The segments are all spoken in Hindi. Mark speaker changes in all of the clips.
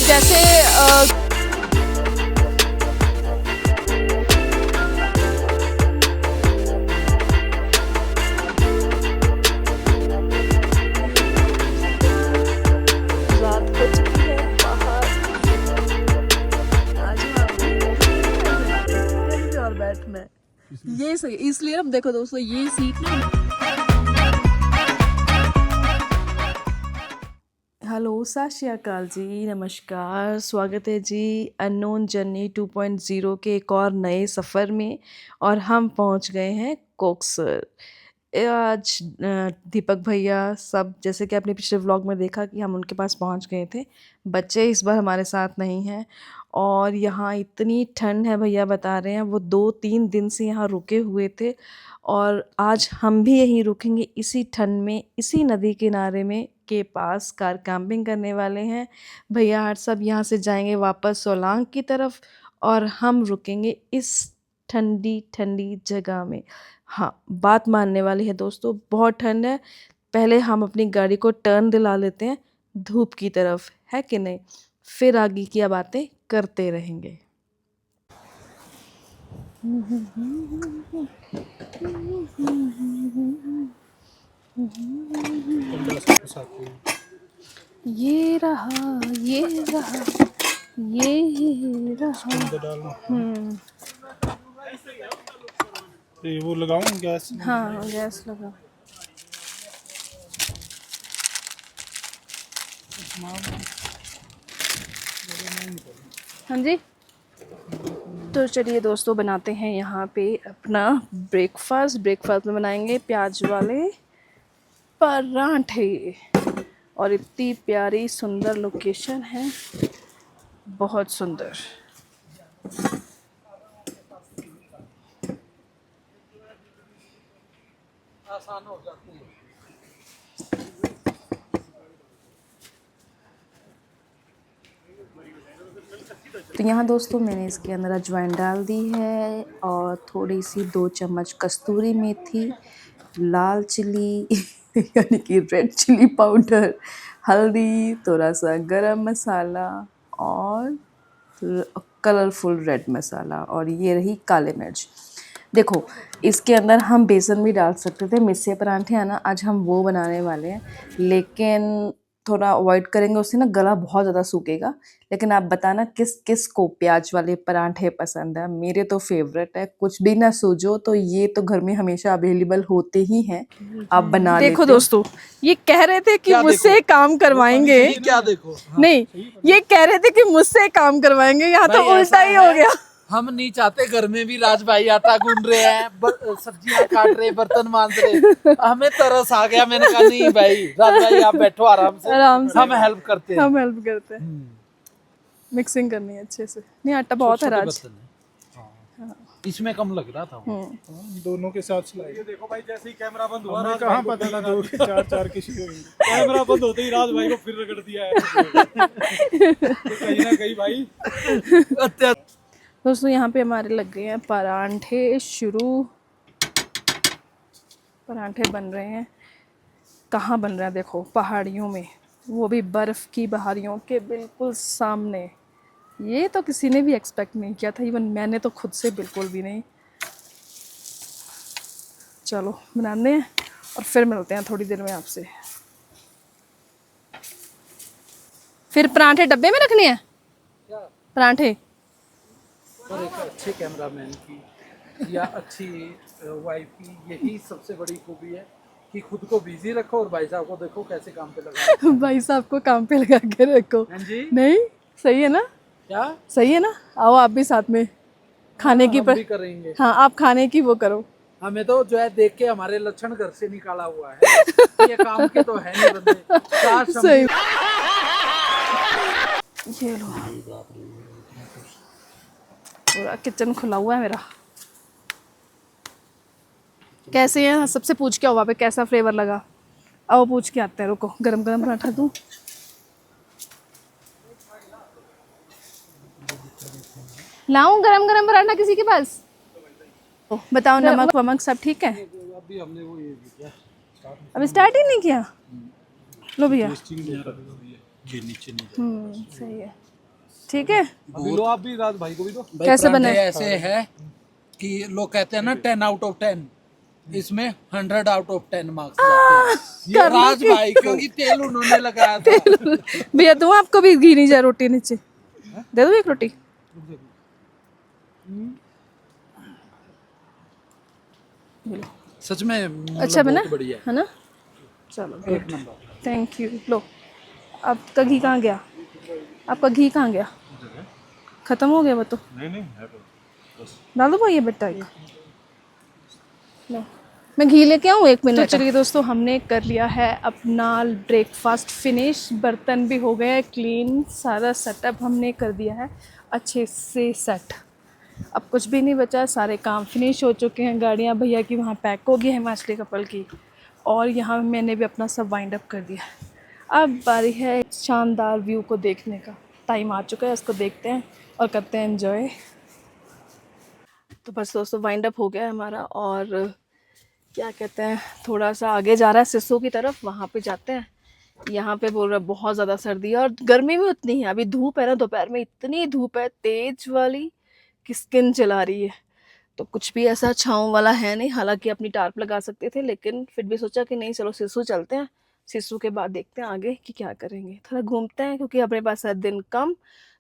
Speaker 1: जैसे रात हो चुकी है बाहर। आज हम और बैठ में ये सही, इसलिए अब देखो दोस्तों ये सीट ना। हेलो, सत श्री अकाल जी, नमस्कार, स्वागत है जी अननोन जर्नी 2.0 के एक और नए सफ़र में। और हम पहुंच गए हैं कोकसर। आज दीपक भैया सब, जैसे कि आपने पिछले व्लॉग में देखा कि हम उनके पास पहुंच गए थे। बच्चे इस बार हमारे साथ नहीं हैं और यहाँ इतनी ठंड है, भैया बता रहे हैं वो 2-3 दिन से यहाँ रुके हुए थे और आज हम भी यहीं रुकेंगे इसी ठंड में, इसी नदी किनारे में के पास कार कैंपिंग करने वाले हैं। भैया आज सब यहाँ से जाएंगे वापस सोलांग की तरफ और हम रुकेंगे इस ठंडी ठंडी जगह में। हाँ, बात मानने वाली है दोस्तों, बहुत ठंड है। पहले हम अपनी गाड़ी को टर्न दिला लेते हैं धूप की तरफ, है कि नहीं, फिर आगे की बातें करते रहेंगे। ये रहा, ये रहा, ये रहा।
Speaker 2: ये वो लगाऊं गैस?
Speaker 1: हाँ, गैस लगा। हाँ जी, तो चलिए दोस्तों बनाते हैं यहाँ पे अपना ब्रेकफास्ट में बनाएंगे प्याज वाले पराठे। और इतनी प्यारी सुंदर लोकेशन है, बहुत सुंदर।
Speaker 2: आसान हो जाती है।
Speaker 1: तो यहाँ दोस्तों मैंने इसके अंदर अजवाइन डाल दी है और थोड़ी सी 2 चम्मच कस्तूरी मेथी, लाल चिली यानी कि रेड चिली पाउडर, हल्दी, थोड़ा सा गरम मसाला और कलरफुल रेड मसाला, और ये रही काले मिर्च। देखो इसके अंदर हम बेसन भी डाल सकते थे, मिस्से परांठे है ना, आज हम वो बनाने वाले हैं, लेकिन थोड़ा अवॉइड करेंगे, उससे ना गला बहुत ज़्यादा सूखेगा। लेकिन आप बताना किस किस को प्याज वाले परांठे पसंद है। मेरे तो फेवरेट है, कुछ भी ना सूझो तो ये तो घर में हमेशा अवेलेबल होते ही हैं, आप बना लेते। देखो दोस्तों, ये कह रहे थे कि मुझसे काम करवाएंगे,
Speaker 2: क्या देखो?
Speaker 1: नहीं ये कह रहे थे कि मुझसे काम करवाएंगे, यहाँ तो उल्टा ही हो गया।
Speaker 2: हम नहीं चाहते, घर में भी राज भाई आटा गूंद रहे हैं, सब्जियां काट रहे, बर्तन मांज रहे, हमें तरस आ गया। मैंने कहा नहीं भाई, राज भाई आप बैठो आराम से हम हेल्प करते हैं। मिक्सिंग करनी है अच्छे से। नहीं आटा बहुत है राज, इसमें कम लग रहा था। दोनों के साथ सिलाई। ये देखो भाई, जैसे ही कैमरा बंद हुआ, राज कहाँ पता लगा दो के चार किसी को कैमरा बंद होते ही राज भाई को फिर रगड़ दिया है। कहीं ना कहीं भाई।
Speaker 1: दोस्तों यहाँ पे हमारे लग गए हैं परांठे शुरू। परांठे बन रहे हैं, कहाँ बन रहा है देखो, पहाड़ियों में, वो भी बर्फ़ की पहाड़ियों के बिल्कुल सामने। ये तो किसी ने भी एक्सपेक्ट नहीं किया था, इवन मैंने तो खुद से बिल्कुल भी नहीं। चलो बनाते हैं और फिर मिलते हैं थोड़ी देर में आपसे। फिर परांठे डब्बे में रखने हैं परांठे।
Speaker 2: और एक अच्छे कैमरामैन की या अच्छी वाइफ की यही सबसे बड़ी खूबी है कि खुद को बिजी रखो और भाई साहब को देखो कैसे काम पे लगा।
Speaker 1: भाई साहब को काम पे लगा के रखो।
Speaker 2: जी
Speaker 1: नहीं सही है ना?
Speaker 2: क्या सही
Speaker 1: है ना? आओ आप भी साथ में खाने की
Speaker 2: भी करेंगे।
Speaker 1: हाँ, आप खाने की वो करो।
Speaker 2: हमें तो जो है देख के हमारे लक्षण घर से निकाला हुआ है। ये काम के तो है नहीं बंदे।
Speaker 1: सही। ये लो, पूरा किचन खुला हुआ है मेरा। कैसे हैं सबसे पूछ के आओ वहाँ पे, कैसा फ्लेवर लगा। आओ पूछ के आते हैं, रुको गरम गरम पराठा दूँ। लाऊं गरम गरम पराठा किसी के पास? बताओ नमक वमक सब ठीक है?
Speaker 2: अभी हमने वो ये किया,
Speaker 1: अभी स्टार्ट ही नहीं किया। लो भैया।
Speaker 2: ये नीचे नहीं
Speaker 1: सही है। ठीक है।
Speaker 2: अभी लो आप भी, राज भाई को भी दो।
Speaker 1: कैसे बने?
Speaker 2: ऐसे है कि लोग कहते हैं ना 10 आउट ऑफ 10, इसमें 100 आउट ऑफ 10 मार्क्स जाते हैं। ये राज भाई, क्योंकि तेल उन्होंने लगाया था।
Speaker 1: भैया दूँ आपको भी घी नहीं जाए रोटी नीचे, दे दो एक रोटी।
Speaker 2: सच में
Speaker 1: अच्छा बना
Speaker 2: बहुत बढ़िया
Speaker 1: है ना? चलो
Speaker 2: एक नंबर।
Speaker 1: Thank you. लो आपका घी कहाँ गया? आपका घी कहाँ गया? खत्म हो गया वो तो।
Speaker 2: नहीं है
Speaker 1: डाल दो भाई ये बेटा एक। लो मैं घी लेके आऊँ 1 मिनट। तो चलिए दोस्तों हमने कर लिया है अपना ब्रेकफास्ट फिनिश, बर्तन भी हो गए क्लीन, सारा सेटअप हमने कर दिया है अच्छे से सेट। अब कुछ भी नहीं बचा, सारे काम फिनिश हो चुके हैं। गाड़ियाँ भैया की वहाँ पैक हो गई है हिमाचली कपल की, और यहाँ मैंने भी अपना सब वाइंड अप कर दिया। अब बारी है शानदार व्यू को देखने का, टाइम आ चुका है, इसको देखते हैं और करते हैं एंजॉय। तो बस दोस्तों वाइंड अप हो गया है हमारा, और क्या कहते हैं थोड़ा सा आगे जा रहा है सिस्सू की तरफ, वहाँ पे जाते हैं। यहाँ पे बोल रहा है बहुत ज़्यादा सर्दी है और गर्मी भी उतनी है। अभी धूप है ना, दोपहर में इतनी धूप है तेज वाली कि स्किन जला रही है। तो कुछ भी ऐसा छाँव वाला है नहीं, हालांकि अपनी टार्प लगा सकते थे, लेकिन फिर भी सोचा कि नहीं चलो सिस्सू चलते हैं। सिस्सू के बाद देखते हैं आगे कि क्या करेंगे, थोड़ा घूमते हैं क्योंकि अपने पास है दिन कम,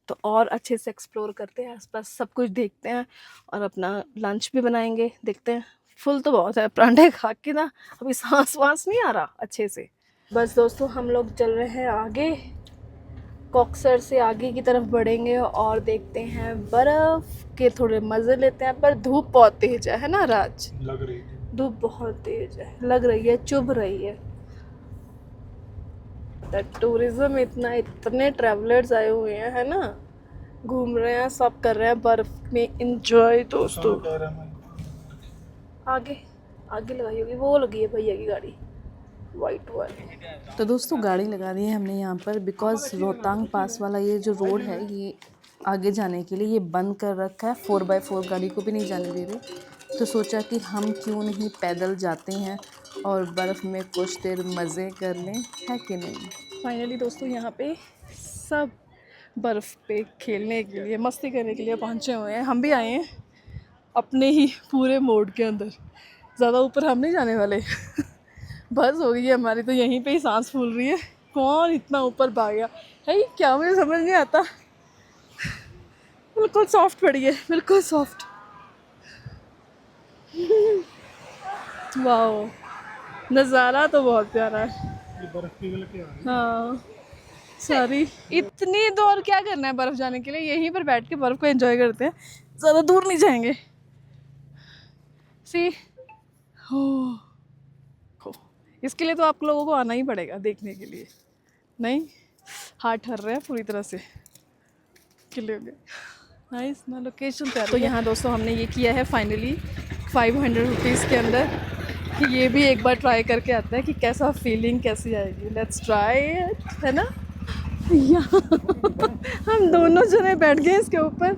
Speaker 1: तो और अच्छे से एक्सप्लोर करते हैं, आसपास सब कुछ देखते हैं और अपना लंच भी बनाएंगे। देखते हैं, फुल तो बहुत है परांठे खा के ना, अभी सांस वास नहीं आ रहा अच्छे से। बस दोस्तों हम लोग चल रहे हैं आगे, कॉक्सर से आगे की तरफ बढ़ेंगे और देखते हैं बर्फ़ के थोड़े मज़े लेते हैं। पर धूप बहुत तेज है ना राज?
Speaker 2: लग रही है
Speaker 1: धूप बहुत तेज है, लग रही है, चुभ रही है। टूरिज्म इतना, इतने ट्रैवलर्स आए हुए हैं है ना, घूम रहे हैं, सब कर रहे हैं बर्फ़ में इंजॉय। दोस्तों आगे आगे लगाई होगी, वो लगी है भैया की गाड़ी वाइट वाली। तो दोस्तों गाड़ी लगा दी है हमने यहाँ पर, बिकॉज़ रोहतांग पास वाला ये जो रोड है ये आगे जाने के लिए ये बंद कर रखा है, 4x4 गाड़ी को भी नहीं जाने दे रहे। तो सोचा कि हम क्यों नहीं पैदल जाते हैं और बर्फ़ में कुछ देर मज़े कर लें, है कि नहीं। फाइनली दोस्तों यहाँ पे सब बर्फ़ पे खेलने के लिए, मस्ती करने के लिए पहुँचे हुए हैं। हम भी आए हैं अपने ही पूरे मोड के अंदर, ज़्यादा ऊपर हम नहीं जाने वाले। बस हो गई है हमारी, तो यहीं पे ही सांस फूल रही है। कौन इतना ऊपर भाग गया है क्या, मुझे समझ नहीं आता। बिल्कुल सॉफ्ट पड़ी है, बिल्कुल सॉफ्ट। वाओ नज़ारा तो बहुत प्यारा है।
Speaker 2: बर्फ पिघल के आ रही है।
Speaker 1: हाँ सारी इतनी दूर क्या करना है बर्फ़ जाने के लिए, यहीं पर बैठ के बर्फ़ को एंजॉय करते हैं, ज़्यादा दूर नहीं जाएंगे। सी हो इसके लिए तो आप लोगों को आना ही पड़ेगा देखने के लिए, नहीं हाथ ठर रहे हैं पूरी तरह से किले हो गए। नाइस ना लोकेशन तैयार। तो यहाँ दोस्तों हमने ये किया है फाइनली 500 रुपीज़ के अंदर कि ये भी एक बार ट्राई करके आता है कि कैसा फीलिंग कैसी आएगी। लेट्स ट्राई इट, है ना। यहाँ हम दोनों जने बैठ गए इसके ऊपर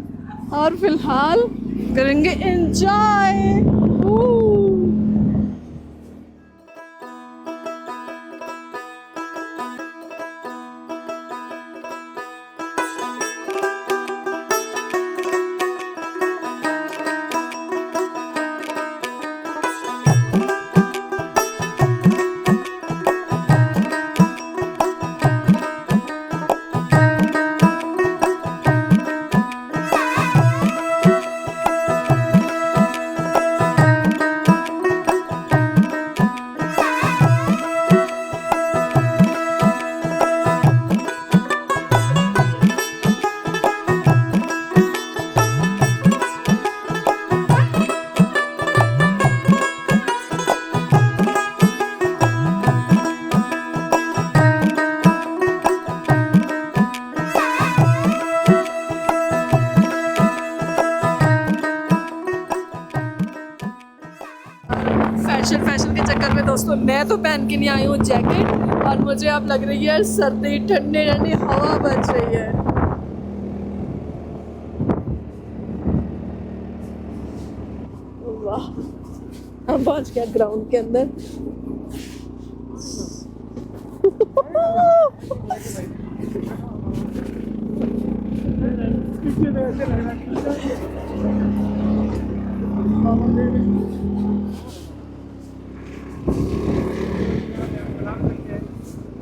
Speaker 1: और फिलहाल करेंगे एंजॉय। फैशन के चक्कर में दोस्तों मैं तो पहन के नहीं आई हूँ जैकेट, और मुझे अब लग रही है सर्दी, ठंडी ठंडी हवा बज रही है। वाह हम पहुँच गया ग्राउंड के अंदर।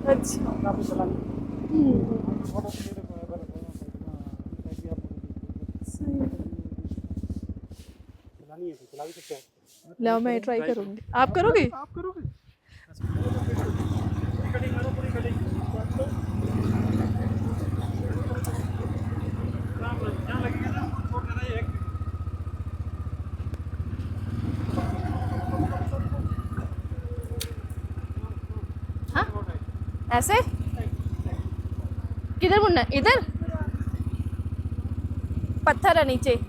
Speaker 1: अच्छा लो मैं ट्राई करूंगी, आप करोगे? हाँ ऐसे किधर मुड़ना है? इधर पत्थर है नीचे।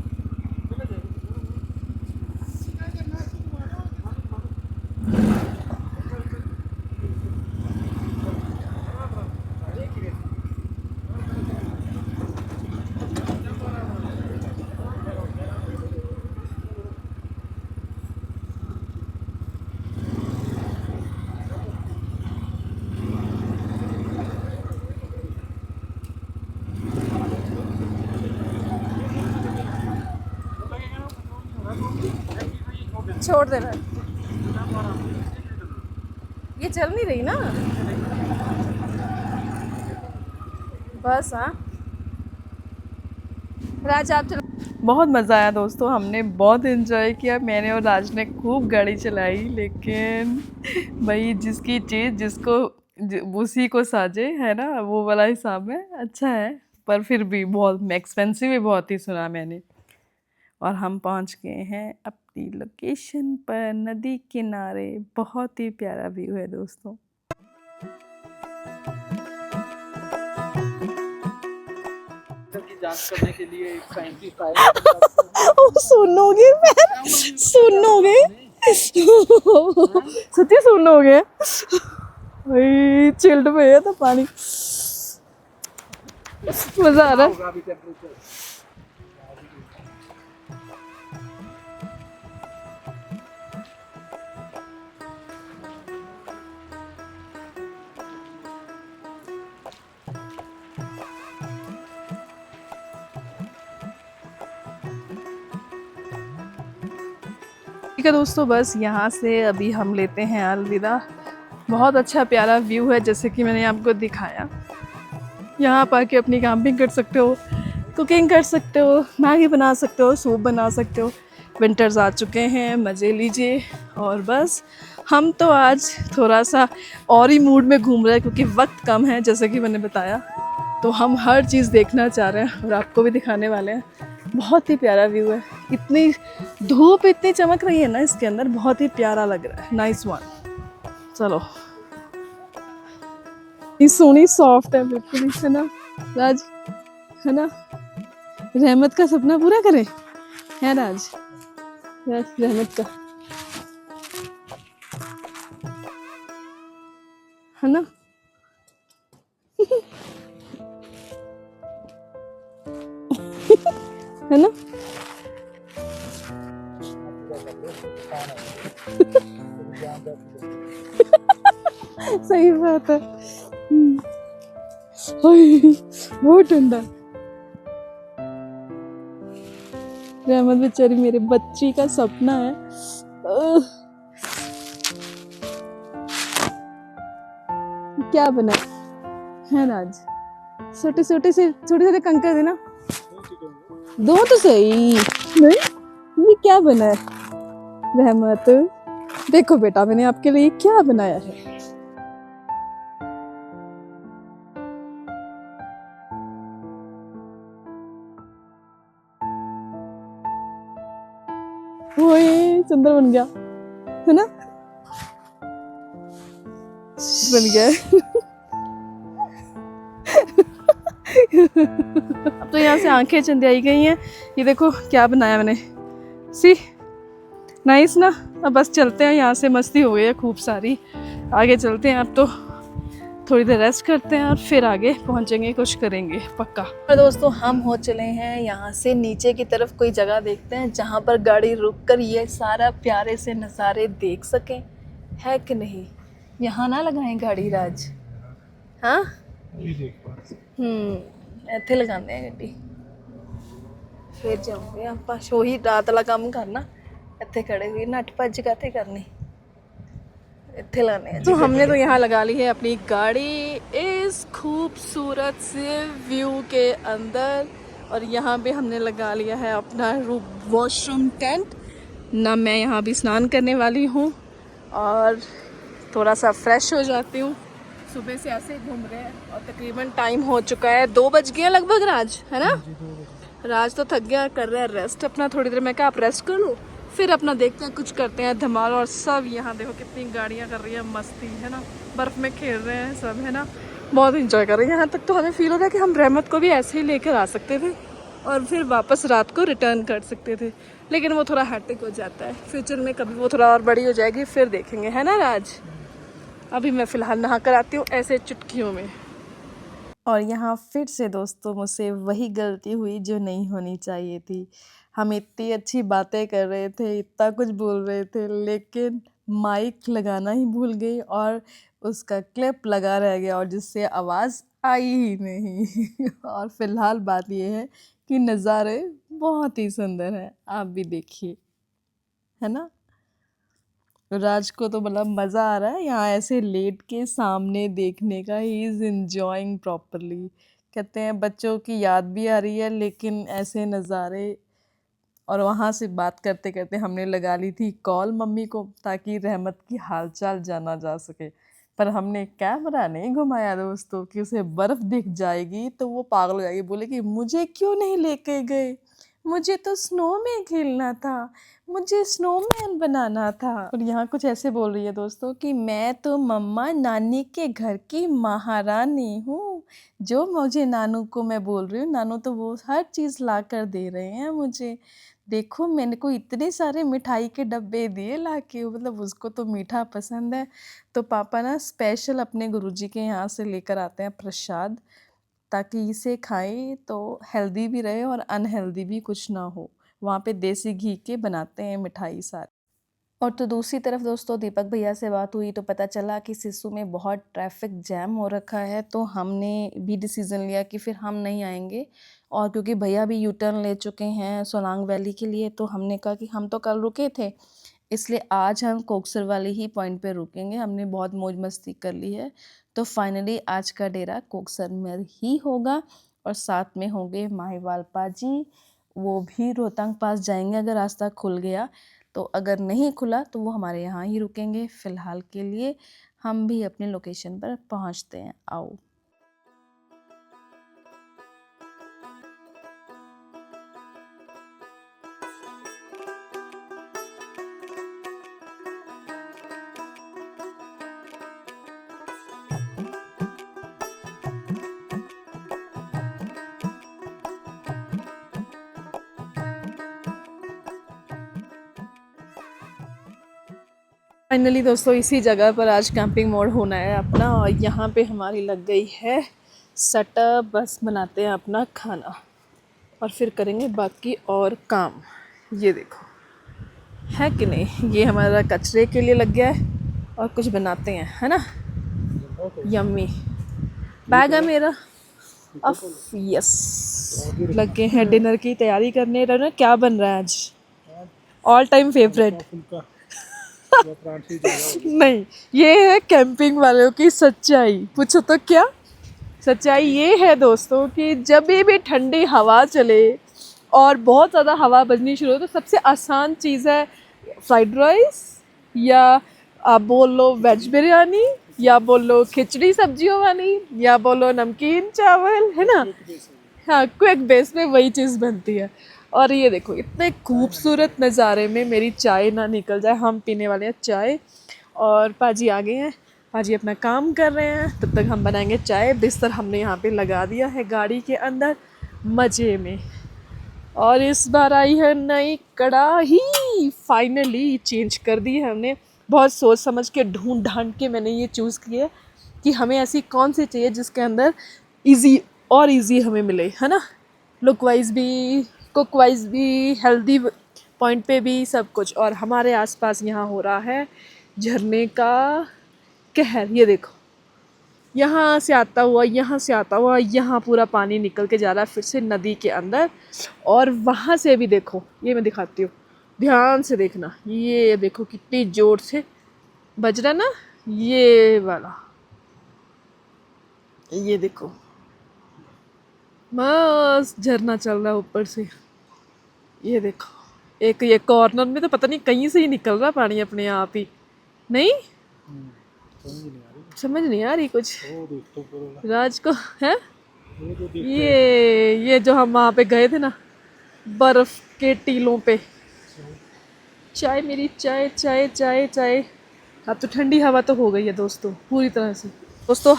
Speaker 1: छोड़ देना, ये चल नहीं रही ना बस। हाँ राज आप चलो। बहुत मज़ा आया दोस्तों, हमने बहुत इन्जॉय किया, मैंने और राज ने खूब गाड़ी चलाई। लेकिन भाई जिसकी चीज़ जिसको उसी को साजे, है ना, वो वाला हिसाब है। अच्छा है पर फिर भी बहुत एक्सपेंसिव भी बहुत ही सुना मैंने। और हम पहुंच गए हैं अपनी लोकेशन पर, नदी किनारे। बहुत ही प्यारा व्यू है दोस्तों।
Speaker 2: की जांच करने के लिए एक साइंटिस्ट आए।
Speaker 1: सुनोगे मैं, सुनोगे सच्ची सुनोगे? भाई चिल्ड पे है तो पानी, मजा आ रहा है। ठीक है दोस्तों, बस यहाँ से अभी हम लेते हैं अलविदा। बहुत अच्छा प्यारा व्यू है जैसे कि मैंने आपको दिखाया। यहाँ आप आके अपनी कैंपिंग कर सकते हो, कुकिंग कर सकते हो, मैगी बना सकते हो, सूप बना सकते हो। विंटर्स आ चुके हैं, मज़े लीजिए। और बस हम तो आज थोड़ा सा और ही मूड में घूम रहे हैं क्योंकि वक्त कम है जैसे कि मैंने बताया। तो हम हर चीज़ देखना चाह रहे हैं और आपको भी दिखाने वाले हैं। बहुत ही प्यारा व्यू है, इतनी धूप इतनी चमक रही है ना इसके अंदर, बहुत ही प्यारा लग रहा है। Nice one. चलो ये सोनी सॉफ्ट है बिल्कुल, है ना राज, है ना? रहमत का सपना पूरा करें, है राज? रहमत का, है ना? है ना? सही बात है। बहुत ठंडा। रहमत बेचारी मेरे बच्ची का सपना है। क्या बना है राज? छोटे छोटे कंकर देना, दो तो सही। नहीं ये क्या बना है रहमत? देखो बेटा मैंने आपके लिए क्या बनाया है। वो ये सुंदर बन गया, है ना? बन गया अब तो यहाँ से आंखें चंदियाई गई हैं। ये देखो क्या बनाया मैंने, सी नाइस ना। अब बस चलते हैं यहाँ से, मस्ती हो गई है खूब सारी। आगे चलते हैं, अब तो थोड़ी देर रेस्ट करते हैं और फिर आगे पहुँचेंगे, कुछ करेंगे पक्का। और दोस्तों हम हो चले हैं यहाँ से नीचे की तरफ, कोई जगह देखते हैं जहाँ पर गाड़ी रुककर ये सारा प्यारे से नज़ारे देख सकें, है कि नहीं? यहाँ ना लगाएं गाड़ी राज, हाँ? ਇੱਥੇ लगाते हैं गड्डी। फिर जाऊंगे ਆਪਾਂ शोही रात वाला काम करना इतने खड़े हुए नट भज काते करनी इतने लाने हैं। तो हमने तो यहाँ लगा ली है अपनी गाड़ी इस खूबसूरत से व्यू के अंदर और यहाँ पे हमने लगा लिया है अपना वॉशरूम टेंट ना। मैं यहाँ भी स्नान करने वाली हूँ और थोड़ा सा फ्रेश हो जाती हूँ। सुबह से ऐसे घूम रहे हैं और तकरीबन टाइम हो चुका है 2 बज गया लगभग। राज है ना, राज तो थक गया, कर रहा है रेस्ट अपना थोड़ी देर। मैं कहा आप रेस्ट कर लो फिर अपना देखते हैं कुछ करते हैं धमाल। और सब यहाँ देखो कितनी गाड़ियाँ कर रही है मस्ती, है ना, बर्फ़ में खेल रहे हैं सब, है ना, बहुत इंजॉय कर रहे हैं। यहाँ तक तो हमें फील हो रहा है कि हम रहमत को भी ऐसे ही लेकर आ सकते थे और फिर वापस रात को रिटर्न कर सकते थे, लेकिन वो थोड़ा हैट्रिक हो जाता है। फ्यूचर में कभी वो थोड़ा और बड़ी हो जाएगी फिर देखेंगे, है ना राज। अभी मैं फ़िलहाल नहा कर आती हूँ ऐसे चुटकियों में। और यहाँ फिर से दोस्तों मुझसे वही गलती हुई जो नहीं होनी चाहिए थी। हम इतनी अच्छी बातें कर रहे थे, इतना कुछ बोल रहे थे, लेकिन माइक लगाना ही भूल गई और उसका क्लिप लगा रह गया और जिससे आवाज़ आई ही नहीं। और फ़िलहाल बात ये है कि नज़ारे बहुत ही सुंदर हैं, आप भी देखिए, है ना। राज को तो मतलब मज़ा आ रहा है यहाँ ऐसे लेट के सामने देखने का। He is enjoying properly. कहते हैं बच्चों की याद भी आ रही है लेकिन ऐसे नज़ारे। और वहाँ से बात करते करते हमने लगा ली थी कॉल मम्मी को ताकि रहमत की हालचाल जाना जा सके, पर हमने कैमरा नहीं घुमाया दोस्तों कि उसे बर्फ़ दिख जाएगी तो वो पागल हो जाएगी, बोलेगी मुझे क्यों नहीं लेके गए, मुझे तो स्नो में खेलना था, मुझे स्नोमैन बनाना था। और यहाँ कुछ ऐसे बोल रही है दोस्तों कि मैं तो मम्मा नानी के घर की महारानी हूँ, जो मुझे नानू को मैं बोल रही हूँ, नानू तो वो हर चीज़ ला कर दे रहे हैं मुझे। देखो मैंने को इतने सारे मिठाई के डब्बे दिए ला के, मतलब उसको तो मीठा पसंद है। तो पापा ना स्पेशल अपने गुरुजी के यहाँ से लेकर आते हैं प्रसाद ताकि इसे खाएं तो हेल्दी भी रहे और अनहेल्दी भी कुछ ना हो। वहाँ पे देसी घी के बनाते हैं मिठाई सारी। और तो दूसरी तरफ दोस्तों दीपक भैया से बात हुई तो पता चला कि सिस्सू में बहुत ट्रैफिक जैम हो रखा है, तो हमने भी डिसीज़न लिया कि फिर हम नहीं आएंगे। और क्योंकि भैया भी यू टर्न ले चुके हैं सोलांग वैली के लिए, तो हमने कहा कि हम तो कल रुके थे इसलिए आज हम कोकसर वाले ही पॉइंट पे रुकेंगे। हमने बहुत मौज मस्ती कर ली है, तो फाइनली आज का डेरा कोकसर में ही होगा। और साथ में होंगे माहिवाल पाजी, वो भी रोहतांग पास जाएंगे अगर रास्ता खुल गया, तो अगर नहीं खुला तो वो हमारे यहाँ ही रुकेंगे। फ़िलहाल के लिए हम भी अपने लोकेशन पर पहुँचते हैं, आओ। फाइनली दोस्तों इसी जगह पर आज कैंपिंग मोड होना है अपना, और यहाँ पे हमारी लग गई है सेटअप। बस बनाते हैं अपना खाना और फिर करेंगे बाकी और काम। ये देखो है कि नहीं, ये हमारा कचरे के लिए लग गया है और कुछ बनाते हैं, है ना। यम्मी बैग है मेरा। अब यस लगे हैं डिनर की तैयारी करने। रहा क्या बन रहा है आज? ऑल टाइम फेवरेट नहीं, ये है कैंपिंग वालों की सच्चाई। पूछो तो क्या सच्चाई ये है दोस्तों कि जब भी ठंडी हवा चले और बहुत ज़्यादा हवा बजनी शुरू हो तो सबसे आसान चीज़ है फ्राइड राइस, या आप बोल लो वेज बिरयानी, या बोल लो खिचड़ी सब्जियों वाली, या बोलो नमकीन चावल, है ना। हाँ, क्विक बेस पे वही चीज़ बनती है। और ये देखो इतने खूबसूरत नज़ारे में मेरी चाय ना निकल जाए। हम पीने वाले हैं चाय और पाजी आ गए हैं, पाजी अपना काम कर रहे हैं, तब तक हम बनाएंगे चाय। बिस्तर हमने यहाँ पे लगा दिया है गाड़ी के अंदर मज़े में। और इस बार आई है नई कढ़ाई, फाइनली चेंज कर दी है हमने। बहुत सोच समझ के ढूंढ ढांड के मैंने ये चूज़ किया कि हमें ऐसी कौन सी चाहिए जिसके अंदर इजी हमें मिले, है ना। लुक वाइज भी, कुक वाइज भी, हेल्दी पॉइंट पे भी, सब कुछ। और हमारे आसपास यहाँ हो रहा है झरने का कहर, ये देखो यहाँ से आता हुआ, यहाँ से आता हुआ, यहाँ पूरा पानी निकल के जा रहा है फिर से नदी के अंदर। और वहाँ से भी देखो, ये मैं दिखाती हूँ, ध्यान से देखना, ये देखो कितनी जोर से बज रहा ना ये वाला, ये देखो मस्त झरना चल रहा है ऊपर से। ये देखो, एक ये कॉर्नर में तो पता नहीं कहीं से ही निकल रहा पानी अपने आप ही। नहीं समझ नहीं आ रही कुछ राज को है। ये जो हम वहाँ पे गए थे ना बर्फ के टीलों पे, चाय मेरी चाय चाय चाय चाय। अब तो ठंडी हवा तो हो गई है दोस्तों पूरी तरह से। दोस्तों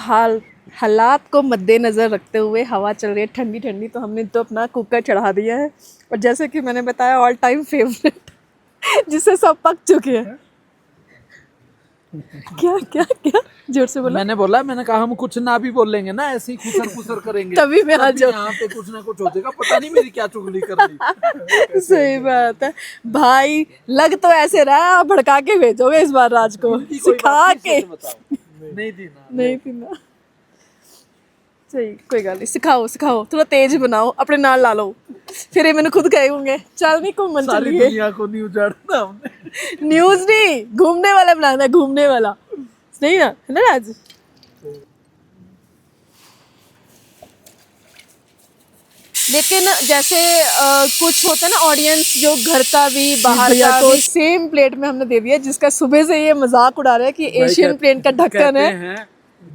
Speaker 1: हालात को मद्देनज़र रखते हुए हवा चल रही है ठंडी ठंडी, तो हमने तो अपना कुकर चढ़ा दिया है। और जैसे कि मैंने बताया ऑल टाइम फेवरेट जिससे सब पक चुके हैं। क्या क्या क्या जोर से बोला?
Speaker 2: मैंने कहा हम कुछ ना भी बोलेंगे ना, ऐसे ही खुसर करेंगे
Speaker 1: तभी मैं आ जाऊँ।
Speaker 2: यहाँ पे कुछ ना कुछ हो जाएगा, पता नहीं मेरी क्या चुगली कर ली।
Speaker 1: सही बात है भाई, लग तो ऐसे रहा है आप भड़का के भेजोगे इस बार राज को, सिखा के। नहीं थी ना सही, कोई गल नहीं, सिखाओ थोड़ा तेज बनाओ, अपने नाल ला लो, फिर ये मैंने खुद गए होंगे। चल नहीं घूमन चलिए,
Speaker 2: दुनिया को नहीं उजाड़ना हमने।
Speaker 1: न्यूज नहीं, घूमने वाला बनाना है, घूमने वाला नहीं ना, है ना राज? लेकिन जैसे कुछ होता है ना ऑडियंस जो घर का भी बाहर का भी सेम प्लेट में हमने दे दिया, जिसका सुबह से ये मजाक उड़ा रहा है कि एशियन प्लेन का ढक्कन है।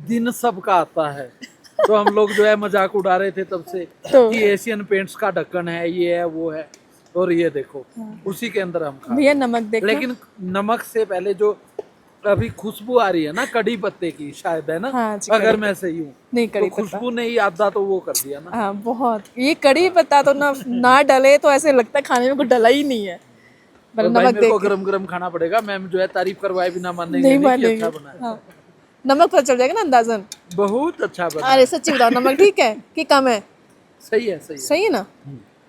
Speaker 2: दिन सबका आता है, तो हम लोग जो है मजाक उड़ा रहे थे तब से कि एशियन पेंट्स का ढक्कन है, ये है वो है, और ये देखो उसी के अंदर हम खा
Speaker 1: भैया नमक देखो।
Speaker 2: लेकिन नमक से पहले जो अभी खुशबू आ रही है ना कड़ी पत्ते की, शायद है ना। हाँ, अगर मैं सही हूँ नहीं, कड़ी तो खुशबू ने ही आधा तो वो कर दिया ना।
Speaker 1: हाँ बहुत, ये कड़ी पत्ता तो ना डले तो ऐसे लगता है खाने में कुछ डला ही नहीं है।
Speaker 2: नमक मेरे को गरम खाना पड़ेगा, मैम जो है तारीफ करवाए बिना मानेंगे नहीं अच्छा बना है।
Speaker 1: हाँ। नमक पता चल जाएगा ना अंदाजन।
Speaker 2: बहुत अच्छा बना।
Speaker 1: अरे सच्ची बताओ, नमक ठीक है कि कम है?
Speaker 2: सही है
Speaker 1: ना,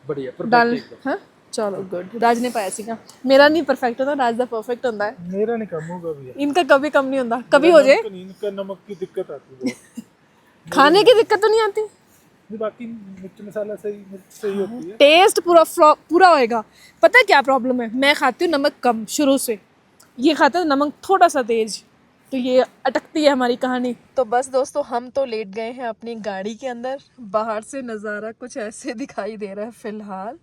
Speaker 2: बढ़िया
Speaker 1: डाल। हाँ चलो गुड। राज ने पाया सीखा, मेरा नहीं परफेक्ट होता, राज दा परफेक्ट होता है।
Speaker 2: मेरा नहीं कम होगा भैया,
Speaker 1: इनका कभी कम नहीं होता, कभी हो जाए।
Speaker 2: इनका नमक की दिक्कत आती है
Speaker 1: खाने की दिक्कत तो नहीं आती,
Speaker 2: बाकी मिर्च मसाला सही होती है,
Speaker 1: टेस्ट पूरा होएगा। पता है क्या प्रॉब्लम है, मैं खाती हूँ नमक कम शुरू से, ये खाता है नमक थोड़ा सा तेज, तो ये अटकती है हमारी कहानी। तो बस दोस्तों हम तो लेट गए हैं अपनी गाड़ी के अंदर, बाहर से नज़ारा कुछ ऐसे दिखाई दे रहा है फिलहाल,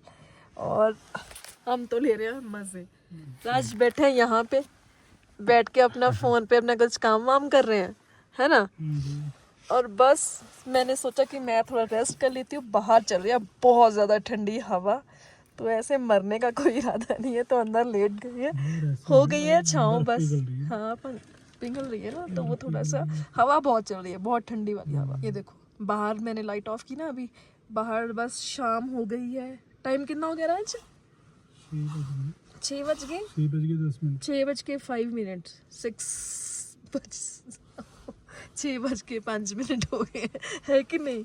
Speaker 1: और हम तो ले रहे हैं मज़े। राज बैठे हैं यहाँ पे, बैठ के अपना फ़ोन पे अपना कुछ काम वाम कर रहे हैं, है ना। और बस मैंने सोचा कि मैं थोड़ा रेस्ट कर लेती हूँ, बाहर चल रही है बहुत ज़्यादा ठंडी हवा, तो ऐसे मरने का कोई इरादा नहीं है, तो अंदर लेट गई है, हो गई है छाँव बस। हाँ पिघल रही है ना, तो वो थोड़ा सा हवा बहुत चल रही है, बहुत ठंडी वाली हवा। ये देखो बाहर मैंने लाइट ऑफ की ना अभी, बाहर बस शाम हो गई है। टाइम कितना हो गया राज? 6 बज गए 6:05 6:05 हो गए है कि नहीं?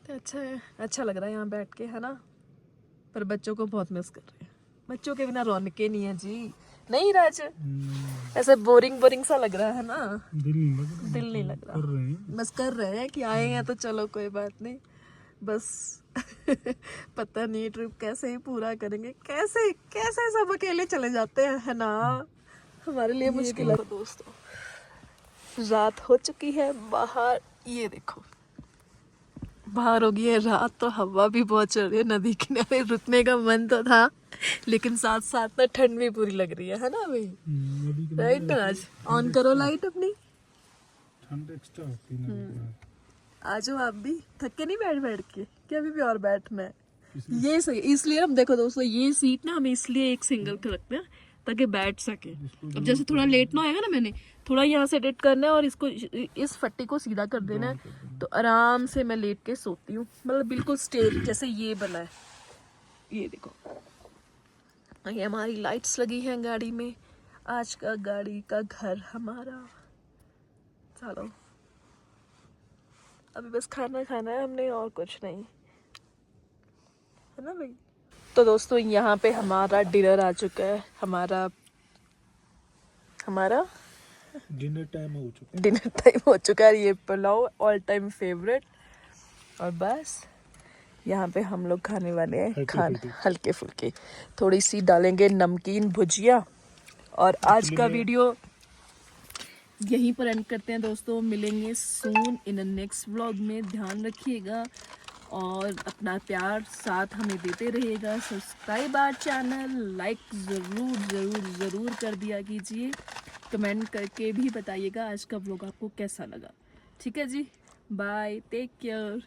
Speaker 1: तो अच्छा है, अच्छा लग रहा है यहाँ बैठ के, है ना। पर बच्चों को बहुत मिस कर रहे हैं, बच्चों के बिना रौनक नहीं है जी, नहीं राज? ऐसे बोरिंग सा लग रहा है ना, दिल नहीं लग रहा। बस कर रहे हैं कि आए हैं तो चलो कोई बात नहीं, बस पता नहीं ट्रिप कैसे ही पूरा करेंगे, कैसे सब अकेले चले जाते हैं, है ना। हमारे लिए मुश्किल है दोस्तों। रात हो चुकी है बाहर, ये देखो बाहर हो गई है रात, तो हवा भी बहुत चल रही है, नदी किनारे रुकने का मन तो था, लेकिन साथ साथ ना ठंड भी पूरी लग रही है ना भाई। राइट राज, ऑन करो लाइट अपनी,
Speaker 2: ठंड एक्स्ट्रा होती है।
Speaker 1: आ जाओ आप भी, थके नहीं बैठ के, कि अभी भी और बैठना है? ये सही, इसलिए हम देखो दोस्तों ये सीट ना हम इसलिए एक सिंगल के रखते हैं ताकि बैठ सके। अब जैसे थोड़ा लेट ना होएगा ना, मैंने थोड़ा यहाँ से एडिट करना है और इसको इस फट्टी को सीधा कर देना है, तो आराम से मैं लेट के सोती हूँ, मतलब बिल्कुल स्टेज जैसे ये बना है। ये देखो ये हमारी लाइट्स लगी हैं गाड़ी में, आज का गाड़ी का घर हमारा। चलो अभी बस खाना खाना है हमने और कुछ नहीं, है ना भाई। तो दोस्तों यहाँ पे हमारा डिनर आ चुका है, हमारा
Speaker 2: डिनर टाइम हो चुका
Speaker 1: है। ये पुलाव ऑल टाइम फेवरेट। और बस यहाँ पे हम लोग खाने वाले हैं हल्के फुल्के। थोड़ी सी डालेंगे नमकीन भुजिया। और आज का वीडियो यहीं पर एंड करते हैं दोस्तों। मिलेंगे सून इन अ नेक्स्ट व्लॉग में। ध्यान रखिएगा और अपना प्यार साथ हमें देते रहिएगा। सब्सक्राइब आवर चैनल, लाइक ज़रूर ज़रूर ज़रूर कर दिया कीजिए। कमेंट करके भी बताइएगा आज का व्लॉग आपको कैसा लगा। ठीक है जी, बाय, टेक केयर।